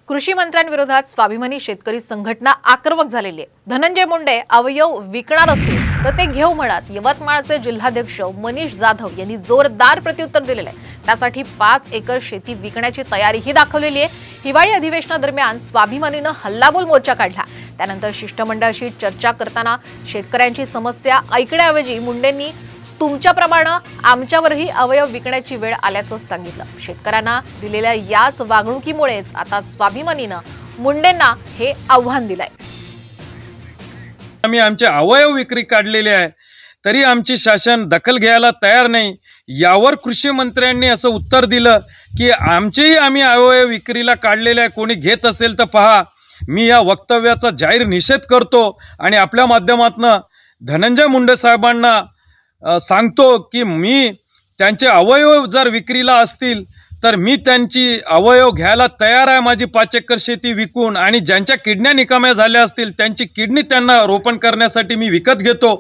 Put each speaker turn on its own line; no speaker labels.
कृषी मंत्र्यांविरोधात स्वाभिमानी शेतकरी संघटना आक्रमक झालेली आहे। धनंजय मुंडे अवयव विकणार असतील तर ते घेऊ म्हणत यवतमाळचे जिल्हाध्यक्ष मनीष जाधव यांनी जोरदार प्रत्युत्तर दिलेले आहे। त्यासाठी 5 एकर शेती विकण्याची तयारीही दाखवलेली आहे। हिवाळी अधिवेशनादरम्यान स्वाभिमानीने हल्लाबोल मोर्चा काढला। त्यानंतर शिष्टमंडळाशी चर्चा करताना शेतकऱ्यांची समस्या ऐकण्याऐवजी मुंडेंनी तुमच्याप्रमाणे आमच्यावरही अवयव विकण्याची वेळ आल्याचं सांगितलं। शेतकऱ्यांना दिलेल्या याच वागणुकीमुळेच आता स्वाभिमानीने मुंडेंना हे आव्हान दिलंय।
आम्ही आमचे अवयव विक्री काढलेले आहे, तरी आमची शासन दखल घ्यायला तयार नाही। यावर कृषी मंत्र्यांनी असं उत्तर दिलं की आम्ही अवयव विक्रीला काढलेले आहे, कोणी घेत असेल तर पहा। मी या वक्तव्याचा जाहीर निषेध करतो आणि आपल्या माध्यमातून धनंजय मुंडे साहेबांना सांगतो की मी त्यांचे अवयव जर विक्रीला असतील तर मी त्यांची अवयव घ्यायला तयार आहे। माझी 5 एकर शेती विकून आणि ज्यांच्या किडन्या निकाम्या झाल्या असतील त्यांची किडनी त्यांना रोपण करण्यासाठी मी विकत घेतो।